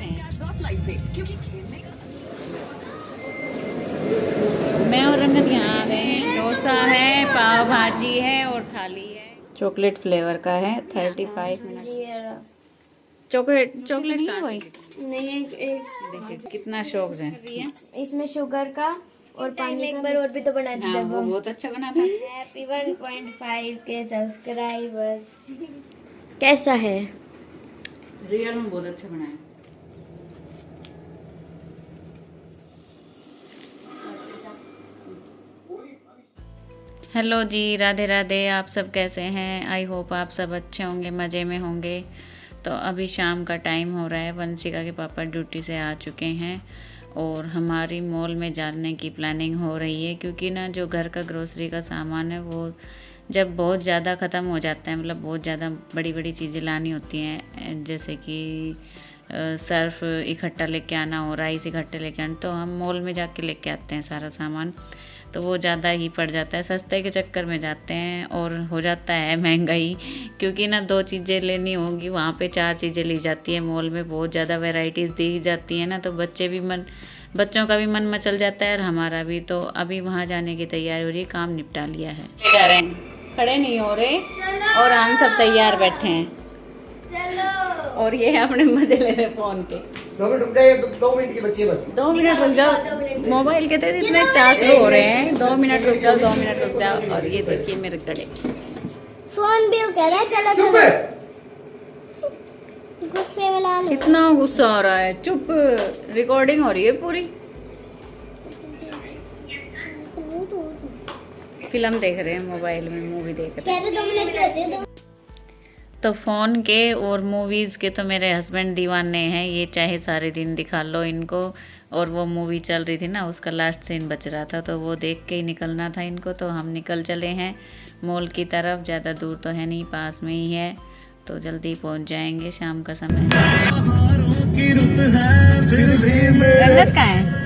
हैं। मैं और रंगत यहाँ आ गए हैं। डोसा है, पाव भाजी है और थाली है। चॉकलेट फ्लेवर का है। 35 मिनट। चॉकलेट चॉकलेट नहीं है कोई? नहीं एक देखिए कितना शौक है। इसमें शुगर का और पानी एक बार और भी तो बना हाँ, वो बहुत अच्छा बना था। हैप्पी 1.5 के सब्सक्राइबर्स। कैसा है? रियल में बहुत अच्छा बनाया। हेलो जी, राधे राधे। आप सब कैसे हैं? आई होप आप सब अच्छे होंगे, मज़े में होंगे। तो अभी शाम का टाइम हो रहा है। वंशिका के पापा ड्यूटी से आ चुके हैं और हमारी मॉल में जाने की प्लानिंग हो रही है, क्योंकि ना जो घर का ग्रोसरी का सामान है वो जब बहुत ज़्यादा ख़त्म हो जाता है, मतलब बहुत ज़्यादा बड़ी बड़ी चीज़ें लानी होती हैं, जैसे कि सर्फ इकट्ठा लेके आना हो, राइस इकट्ठे लेके आना, तो हम मॉल में जाके लेके आते हैं सारा सामान। तो वो ज़्यादा ही पड़ जाता है, सस्ते के चक्कर में जाते हैं और हो जाता है महंगाई, क्योंकि ना 2 चीज़ें लेनी होगी वहाँ पे 4 चीज़ें ली जाती है। मॉल में बहुत ज़्यादा वैरायटीज़ दी जाती है ना, तो बच्चों का भी मन मचल जाता है और हमारा भी। तो अभी वहाँ जाने की तैयारी हो रही है, काम निपटा लिया है। ले जा रहे हैं, खड़े नहीं हो रहे और हम सब तैयार बैठे हैं। चलो। और ये अपने मजे ले रहे फोन के। 2 मिनट रुक जाइए, 2 मिनट की बची है बस। 2 मिनट रुक जाओ, मोबाइल के तो इतने चार्ज हो रहे हैं। 2 मिनट रुक जाओ, 2 मिनट रुक जाओ। और ये देखिए मेरे कड़े फोन भी कह रहा है। चलो चुप चलो। है। गुस्से वाला कितना गुस्सा आ रहा है। चुप, रिकॉर्डिंग हो रही है पूरी। फिल्म देख रहे हैं, मोबाइल में मूवी देख रहे हैं। कहते 2 मिनट के बचे हैं। तो फ़ोन के और मूवीज़ के तो मेरे हस्बैंड दीवाने हैं, ये चाहे सारे दिन दिखा लो इनको। और वो मूवी चल रही थी ना, उसका लास्ट सीन बच रहा था, तो वो देख के ही निकलना था इनको। तो हम निकल चले हैं मॉल की तरफ। ज़्यादा दूर तो है नहीं, पास में ही है, तो जल्दी पहुंच जाएंगे। शाम का समय रंगत कहाँ है?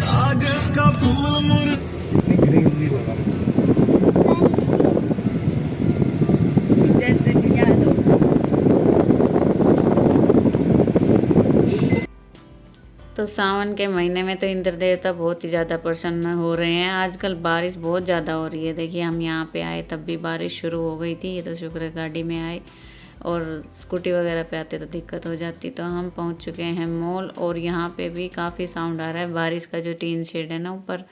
तो सावन के महीने में तो इंद्र देवता बहुत ही ज़्यादा प्रसन्न हो रहे हैं। आजकल बारिश बहुत ज़्यादा हो रही है। देखिए हम यहाँ पे आए तब भी बारिश शुरू हो गई थी। ये तो शुक्र है गाड़ी में आए, और स्कूटी वगैरह पे आते तो दिक्कत हो जाती। तो हम पहुँच चुके हैं मॉल, और यहाँ पे भी काफ़ी साउंड आ रहा है। बारिश का जो टीन शेड है ना ऊपर,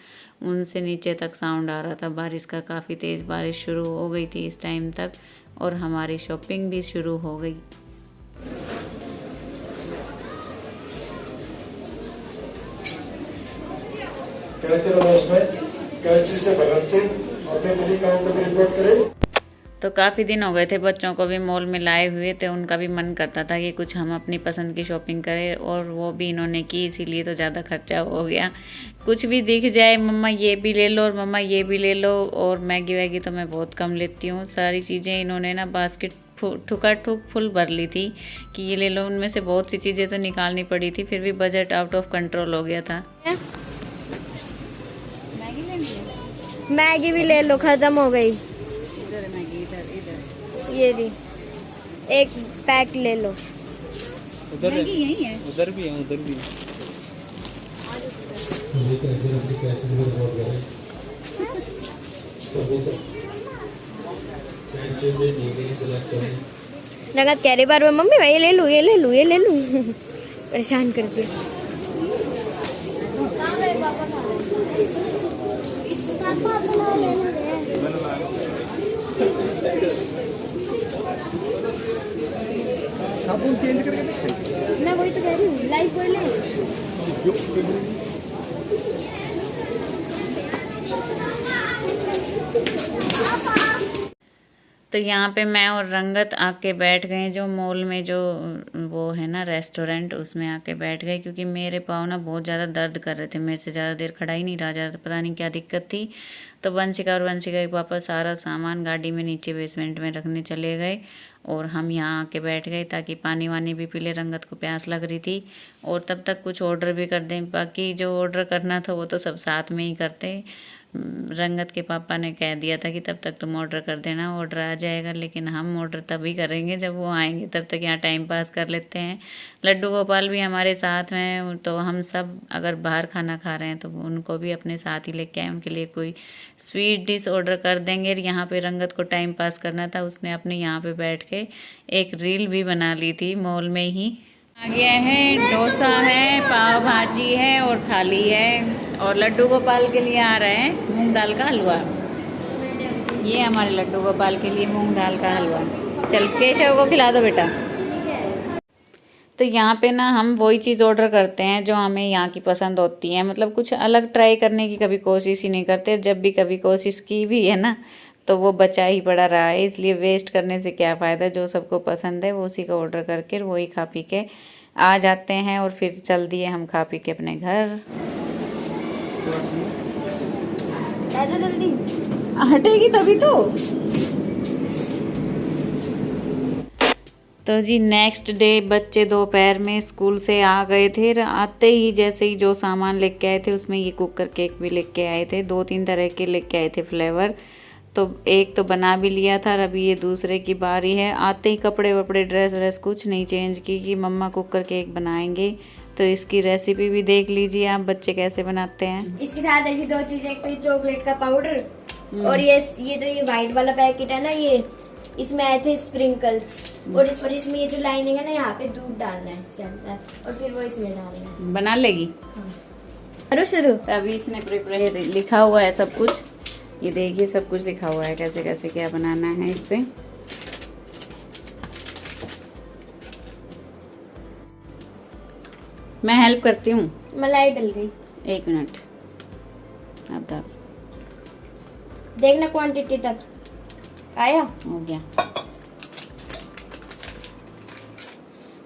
उनसे नीचे तक साउंड आ रहा था बारिश का। काफ़ी तेज़ बारिश शुरू हो गई थी इस टाइम तक, और हमारी शॉपिंग भी शुरू हो गई। तो काफ़ी दिन हो गए थे बच्चों को भी मॉल में लाए हुए थे। उनका भी मन करता था कि कुछ हम अपनी पसंद की शॉपिंग करें, और वो भी इन्होंने की, इसीलिए तो ज़्यादा खर्चा हो गया। कुछ भी दिख जाए, मम्मा ये भी ले लो और मम्मा ये भी ले लो। और मैगी वैगी तो मैं बहुत कम लेती हूँ। सारी चीज़ें इन्होंने ना बास्केट ठुका ठुक फुल भर ली थी कि ये ले लो। उनमें से बहुत सी चीज़ें तो निकालनी पड़ी थी, फिर भी बजट आउट ऑफ कंट्रोल हो गया था। मैगी भी ले लो, खत्म हो गई। इधर है मैगी, इधर इधर। ये भी एक पैक ले लो। उधर मैगी यही है, उधर भी है, उधर भी है। नगद कह रही बार मम्मी मैं ये ले लूँ, ये ले लूँ, ये ले लूँ। परेशान कर दिया। साबुन चेंज करके मैं वही तो कह रही हूँ, लाइफ बॉय ले। तो यहाँ पे मैं और रंगत आके बैठ गए, जो मॉल में जो वो है ना रेस्टोरेंट, उसमें आके बैठ गए, क्योंकि मेरे पाँव ना बहुत ज़्यादा दर्द कर रहे थे। मेरे से ज़्यादा देर खड़ा ही नहीं रहा जा रहा था, पता नहीं क्या दिक्कत थी। तो वंशिका और वंशिका के पापा सारा सामान गाड़ी में नीचे बेसमेंट में रखने चले गए, और हम यहाँ आके बैठ गए ताकि पानी वानी भी पी ले। रंगत को प्यास लग रही थी, और तब तक कुछ ऑर्डर भी कर दें। बाकी जो ऑर्डर करना था वो तो सब साथ में ही करते। रंगत के पापा ने कह दिया था कि तब तक तुम ऑर्डर कर देना, ऑर्डर आ जाएगा, लेकिन हम ऑर्डर तभी करेंगे जब वो आएंगे, तब तक यहाँ टाइम पास कर लेते हैं। लड्डू गोपाल भी हमारे साथ हैं, तो हम सब अगर बाहर खाना खा रहे हैं तो उनको भी अपने साथ ही लेके आए, उनके लिए कोई स्वीट डिश ऑर्डर कर देंगे। यहाँ पे रंगत को टाइम पास करना था, उसने अपने यहाँ पे बैठ के एक रील भी बना ली थी मॉल में ही। आ गया है, डोसा है, पाव भाजी है और थाली है। और लड्डू गोपाल के लिए आ रहा है मूंग दाल का हलवा। ये हमारे लड्डू गोपाल के लिए मूंग दाल का हलवा। चल केशव को खिला दो बेटा। तो यहाँ पे ना हम वही चीज़ ऑर्डर करते हैं जो हमें यहाँ की पसंद होती है, मतलब कुछ अलग ट्राई करने की कभी कोशिश ही नहीं करते। जब भी कभी कोशिश की भी है ना तो वो बचा ही पड़ा रहा है, इसलिए वेस्ट करने से क्या फ़ायदा। जो सबको पसंद है वो उसी का ऑर्डर करके वही खा पी के आ जाते हैं और फिर चल दिए हम खा पी के अपने घर। जल्दी हटेगी तभी तो जी नेक्स्ट डे बच्चे दोपहर में स्कूल से आ गए थे। आते ही जैसे ही जो सामान लेके आए थे उसमें ये कुकर केक भी लेके आए थे, 2-3 तरह के लेके आए थे फ्लेवर। तो एक तो बना भी लिया था और अभी ये दूसरे की बारी है। आते ही कपड़े वपड़े ड्रेस व्रेस कुछ नहीं चेंज की कि मम्मा कुकर केक बनाएंगे। तो इसकी रेसिपी भी देख लीजिए आप, बच्चे कैसे बनाते हैं। इसके साथ ऐसी 2 चीजें, एक तो ये चॉकलेट का पाउडर और ये जो ये व्हाइट वाला पैकेट है ना, ये इसमें आए थे स्प्रिंकल्स। और इसमें ये जो लाइनिंग है ना, यहाँ पे दूध डालना है इसके अंदर और फिर वो इसमें डालना है। बना लेगी करो शुरू। अभी इसने प्रिपेयर लिखा हुआ है सब कुछ, ये देखिए सब कुछ लिखा हुआ है कैसे कैसे क्या बनाना है इस पे। मैं हेल्प करती हूँ। मलाई डल गई। 1 मिनट अब डाल। देखना क्वांटिटी तक आया। हो गया।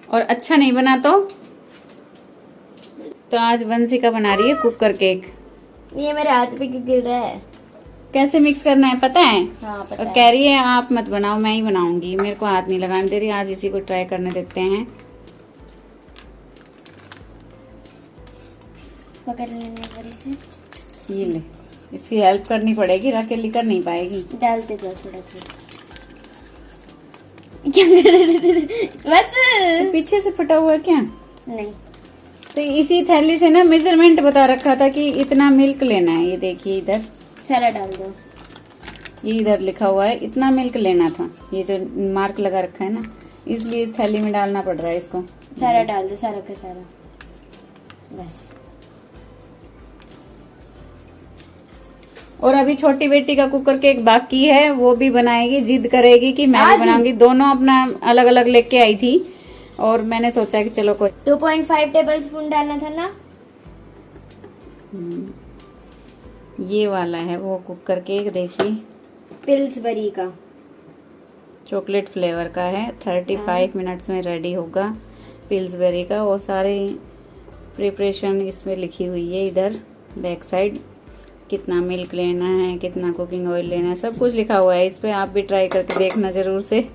और अच्छा नहीं बना तो आज वंशिका बना रही है कुकर केक। ये मेरे हाथ पे क्यों गिर रहा है? कैसे मिक्स करना है पता है? हाँ पता और है। कह रही है आप मत बनाओ, मैं ही बनाऊंगी, मेरे को हाथ नहीं लगाने दे रही। आज इसी को ट्राई करने देते हैं। पकड़ लेने पर इसे। ये ले, इसकी हेल्प करनी पड़ेगी, अकेली कर नहीं पाएगी। डालते जाओ थोड़ा थोड़ा। क्या कर रहे थे? बस तो पीछे से फटा हुआ है क्या? नहीं, तो इसी थैली से ना मेजरमेंट बता रखा था कि इतना मिल्क लेना है। ये देखिए इधर सारा डाल दो। ये इधर लिखा हुआ है इतना मिल्क लेना था, ये जो मार्क लगा रखा है ना, इसलिए इस थैली में डालना पड़ रहा है इसको। सारा डाल दो, सारा का सारा बस। और अभी छोटी बेटी का कुकर केक बाकी है, वो भी बनाएगी, जिद करेगी कि मैं भी बनाऊंगी। दोनों अपना अलग अलग लेके आई थी और मैंने सोचा कि चलो कोई 2.5 टेबल स्पून डालना था ना। ये वाला है वो कुकर केक, देखिए पिल्सबरी का चॉकलेट फ्लेवर का है। 35 मिनट्स में रेडी होगा पिल्सबेरी का। और सारी प्रिपरेशन इसमें लिखी हुई है, इधर बैक साइड कितना मिल्क लेना है, कितना कुकिंग ऑयल लेना है, सब कुछ लिखा हुआ है इस पे। आप भी ट्राई करके देखना ज़रूर से।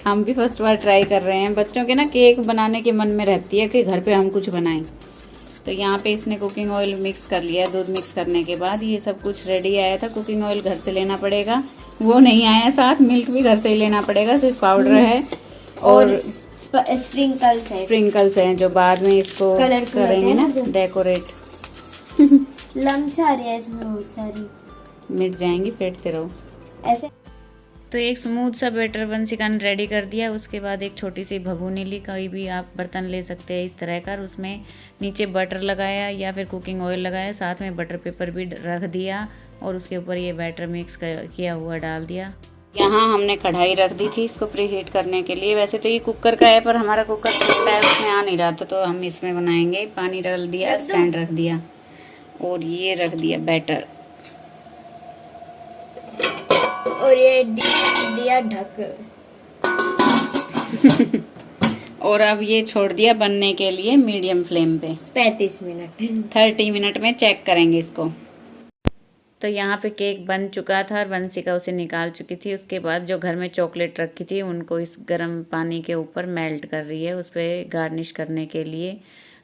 हम भी फर्स्ट बार ट्राई कर रहे हैं। बच्चों के ना केक बनाने के मन में रहती है कि घर पे हम कुछ बनाएं। तो यहाँ पे इसने कुकिंग ऑयल मिक्स कर लिया। दूध मिक्स करने के बाद ये सब कुछ रेडी आया था। कुकिंग ऑयल घर से लेना पड़ेगा, वो नहीं आया साथ। मिल्क भी घर से ही लेना पड़ेगा, सिर्फ पाउडर है और स्प्रिंकल्स हैं जो बाद में इसको करेंगे ना डेकोरेट। लम्स आ रही है इसमें बहुत सारी, मिट जाएंगी, फेंटते रहो ऐसे। तो एक स्मूथ सा बैटर वंशिका ने रेडी कर दिया। उसके बाद एक छोटी सी भगोनी ली, कोई भी आप बर्तन ले सकते हैं इस तरह का। उसमें नीचे बटर लगाया या फिर कुकिंग ऑयल लगाया, साथ में बटर पेपर भी रख दिया और उसके ऊपर ये बैटर मिक्स किया हुआ डाल दिया। यहाँ हमने कढ़ाई रख दी थी इसको प्री हीट करने के लिए। वैसे तो ये कुकर का है पर हमारा कुकर छोटा है, उसमें आ नहीं रहा था, तो हम इसमें बनाएंगे। पानी डाल दिया, स्टैंड रख दिया और ये रख दिया बैटर और ये दिया ढक। और अब ये छोड़ दिया बनने के लिए मीडियम फ्लेम पे 35 मिनट। 30 मिनट में चेक करेंगे इसको। तो यहाँ पे केक बन चुका था और वंशिका उसे निकाल चुकी थी। उसके बाद जो घर में चॉकलेट रखी थी उनको इस गर्म पानी के ऊपर मेल्ट कर रही है, उस पर गार्निश करने के लिए।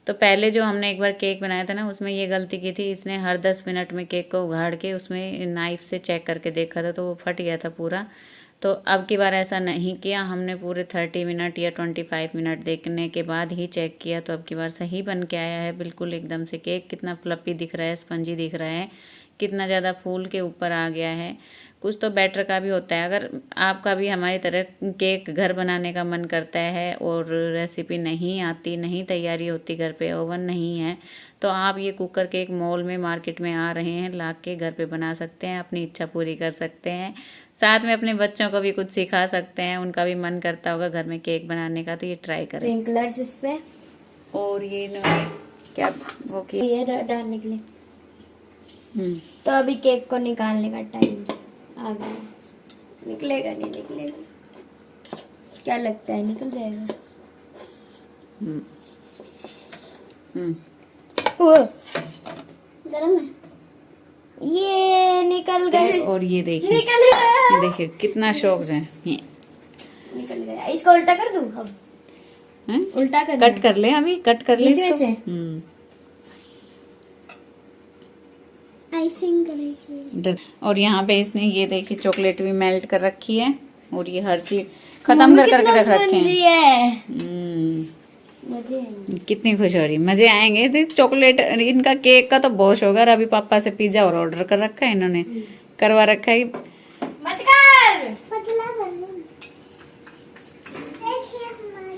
तो पहले जो हमने एक बार केक बनाया था ना, उसमें ये गलती की थी, इसने हर 10 मिनट में केक को उघाड़ के उसमें नाइफ से चेक करके देखा था, तो वो फट गया था पूरा। तो अब की बार ऐसा नहीं किया हमने, पूरे 30 मिनट या 25 मिनट देखने के बाद ही चेक किया, तो अब की बार सही बन के आया है बिल्कुल एकदम से। केक कितना फ्लफी दिख रहा है, स्पंजी दिख रहा है, कितना ज़्यादा फूल के ऊपर आ गया है। कुछ तो बैटर का भी होता है। अगर आपका भी हमारी तरह केक घर बनाने का मन करता है और रेसिपी नहीं आती, नहीं तैयारी होती, घर पे ओवन नहीं है, तो आप ये कुकर केक मॉल में मार्केट में आ रहे हैं, ला के घर पे बना सकते हैं, अपनी इच्छा पूरी कर सकते हैं। साथ में अपने बच्चों को भी कुछ सिखा सकते हैं, उनका भी मन करता होगा घर में केक बनाने का, तो ये ट्राई करें। स्प्रिंकलर्स इसमें, और ये इन्होंने क्या वो किया, ये डालने के लिए। तो अभी केक को निकालने का टाइम आ गया। निकलेगा नहीं निकलेगा, क्या लगता है निकल जाएगा? ओ गरम है, ये निकल गए। और ये देखिए, निकल गया, ये देखिए कितना शौक है, ये निकल गया। इसको उल्टा कर दूं अब? हैं? उल्टा कर कट कर ले, अभी कट कर ले बीच में इसको। से? आइसिंग करेगी। और यहाँ पे इसने ये देखिए चॉकलेट भी मेल्ट कर रखी है, और ये हर चीज खत्म कर करके रख रखे हैं। मजे आएंगे। कितनी खुश हो रही, मजे आएंगे। तो चॉकलेट, इनका केक का तो बहुत शौक है। अभी पापा से पिज्जा और ऑर्डर कर रखा है इन्होंने, करवा रखा है। मत कर, पतला कर लो। देखिए हमारी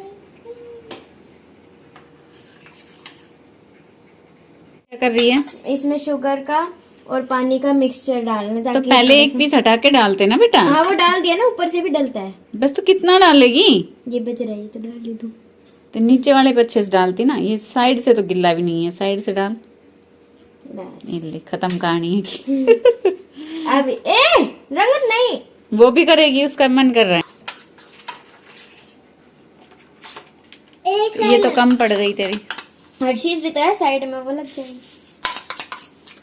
क्या कर रही है? इसमें शुगर का और पानी का मिक्सचर डालना। तो पहले एक पीस हटा के डालते ना बेटा। हाँ वो डाल दिया ना, ऊपर से भी डलता है। बस तो कितना डालेगी? ये बच रही है तो डाल दे तू। तो नीचे वाले पे अच्छे से डालती ना, ये साइड से तो गिल्ला भी नहीं है, साइड से डाल। बस ये ले, खत्म कहानी है। अब रंगत नहीं, वो भी करेगी, उसका मन कर रहा है। ये तो कम पड़ गई तेरी। हर्शीज भी तो है साइड में, वो लग जाएगी।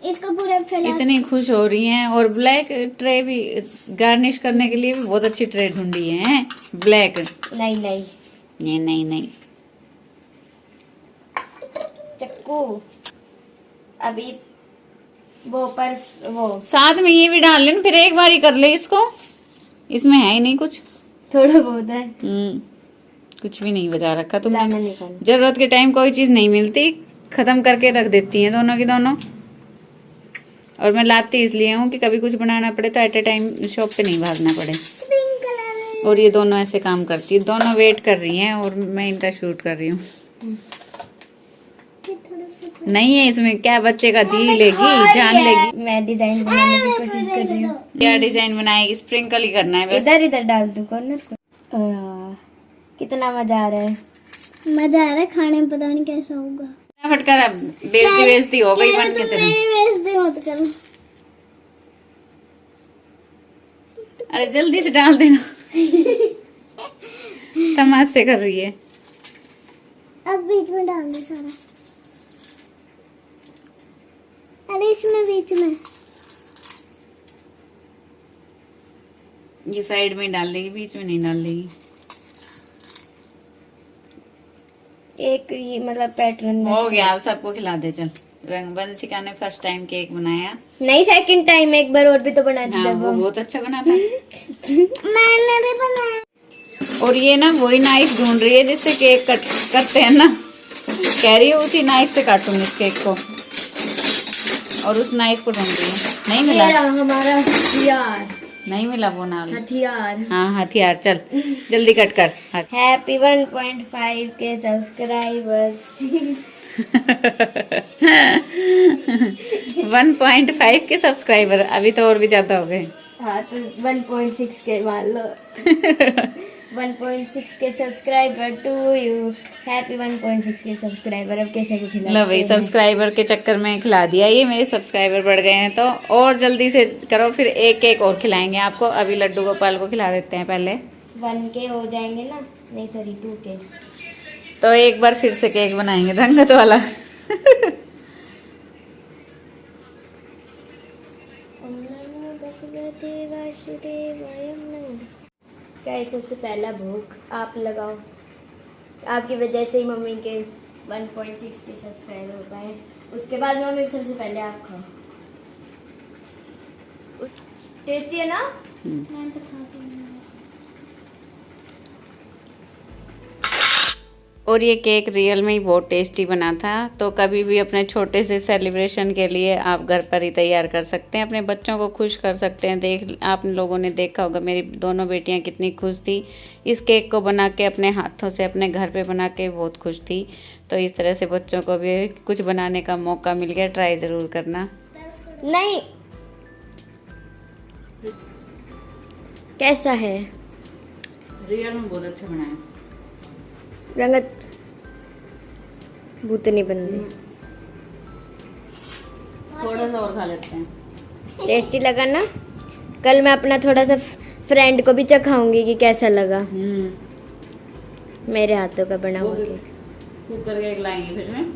इसको पूरा फैला। इतनी खुश हो रही हैं। और ब्लैक ट्रे भी गार्निश करने के लिए भी बहुत अच्छी ट्रे ढूंढी है, ब्लैक। नहीं नहीं नहीं नहीं नहीं, चक्कू। अभी वो पर वो साथ में ये भी डाल लेना, फिर एक बार ही कर ले इसको। इसमें है ही नहीं कुछ, थोड़ा बहुत है। कुछ भी नहीं बचा रखा लाना तुमने। निकाल। जरूरत के टाइम कोई चीज नहीं मिलती, खत्म करके रख देती हैं दोनों की दोनों। और मैं लाती इसलिए हूँ कि कभी कुछ बनाना पड़े तो एट ए टाइम शॉप पे नहीं भागना पड़े। और ये दोनों ऐसे काम करती है, दोनों वेट कर रही हैं और मैं इनका शूट कर रही हूँ। नहीं है इसमें क्या, बच्चे का जी लेगी, जान लेगी। मैं डिजाइन बनाने की कोशिश कर रही हूँ। क्या डिजाइन बनाएगी? स्प्रिंकल ही करना है बस। इधर इधर डाल दो कॉर्नर को। कितना मजा आ रहा है, मजा आ रहा है खाने में। पता नहीं कैसा होगा। फटकर अब बेइज्जती हो गई बन के तेरी। बेइज्जती मत करो। अरे जल्दी से डाल देना। तमाशे कर रही है। अब बीच में डाल दे सारा। अरे इसमें बीच में, ये साइड में डाल देगी, बीच में नहीं डाल देगी। एक ये मतलब पैटर्न हो गया, अब सबको खिला दे चल। रंगवंशिका ने फर्स्ट टाइम केक बनाया। नहीं, सेकंड टाइम, एक बार और भी तो बना दी हाँ, जब वो बहुत अच्छा बना था। मैंने भी बनाया। और ये ना वही नाइफ ढूंढ रही है जिससे केक कट करते हैं ना, कह रही है उसी नाइफ से काटूंगी इस केक को, और उस नाइफ को ढूंढ रही है। नहीं मिला हमारा हथियार, नहीं मिला वो नाल। हथियार। हाँ हथियार, चल जल्दी कट कर। हैप्पी 1.5 के सब्सक्राइबर्स। 1.5 के सब्सक्राइबर, अभी तो और भी ज्यादा हो गए। हाँ तो 1.6 के मान लो। 1.6 के सब्सक्राइबर टू यू। हैप्पी 1.6 के सब्सक्राइबर। अब कैसे को खिला? लो भाई, सब्सक्राइबर के चक्कर में खिला दिया। ये मेरे सब्सक्राइबर बढ़ गए हैं, तो और जल्दी से करो, फिर एक केक और खिलाएंगे आपको। अभी लड्डू गोपाल को खिला देते हैं पहले। 1 के हो जाएंगे ना, नहीं सॉरी 2 के। तो एक बार फिर से केक बनाएंगे रंगत वाला। क्या सबसे पहला भोग आप लगाओ। आपकी वजह से ही मम्मी के 1.6 के सब्सक्राइबर हो पाए। उसके बाद मम्मी सबसे पहले आप खाओ। टेस्टी है ना? मैं तो खा के नहीं। और ये केक रियल में ही बहुत टेस्टी बना था। तो कभी भी अपने छोटे से सेलिब्रेशन के लिए आप घर पर ही तैयार कर सकते हैं, अपने बच्चों को खुश कर सकते हैं। आप लोगों ने देखा होगा मेरी दोनों बेटियां कितनी खुश थी इस केक को बना के, अपने हाथों से अपने घर पे बना के बहुत खुश थी। तो इस तरह से बच्चों को भी कुछ बनाने का मौका मिल गया, ट्राई ज़रूर करना। नहीं, कैसा है? रियल में बहुत अच्छा बनाया। रंगत भूतनी बन रही। थोड़ा सा और खा लेते हैं। टेस्टी लगा ना? कल मैं अपना थोड़ा सा फ्रेंड को भी चखाऊंगी कि कैसा लगा मेरे हाथों का बना हुआ केक। कुकर केक लाएंगे फिर में।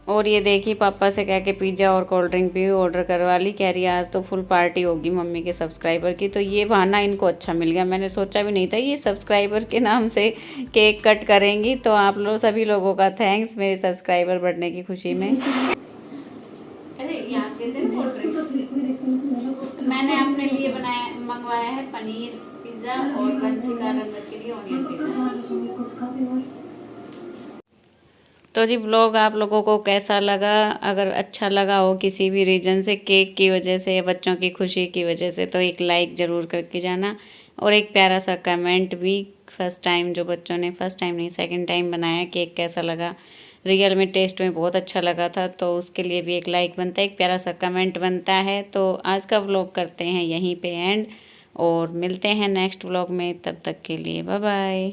और ये देखिए पापा से कह के पिज़्ज़ा और कोल्ड ड्रिंक भी ऑर्डर करवा ली। कह रही है आज तो फुल पार्टी होगी मम्मी के सब्सक्राइबर की। तो ये बहाना इनको अच्छा मिल गया, मैंने सोचा भी नहीं था ये सब्सक्राइबर के नाम से केक कट करेंगी। तो आप लोग सभी लोगों का थैंक्स मेरे सब्सक्राइबर बढ़ने की खुशी में। अरे याद देते हैं कोल्ड ड्रिंक्स। मैंने अपने लिए मंगवाया है पनीर पिज़्ज़ा और वंशिका रंगत के लिए ऑनियन पिज़्ज़ा। तो जी व्लॉग आप लोगों को कैसा लगा? अगर अच्छा लगा हो किसी भी रीजन से, केक की वजह से या बच्चों की खुशी की वजह से, तो एक लाइक ज़रूर करके जाना और एक प्यारा सा कमेंट भी। फर्स्ट टाइम जो बच्चों ने, फर्स्ट टाइम नहीं सेकंड टाइम बनाया, केक कैसा लगा? रियल में टेस्ट में बहुत अच्छा लगा था, तो उसके लिए भी एक लाइक बनता है, एक प्यारा सा कमेंट बनता है। तो आज का व्लॉग करते हैं यहीं पे एंड और मिलते हैं नेक्स्ट व्लॉग में। तब तक के लिए बाय बाय।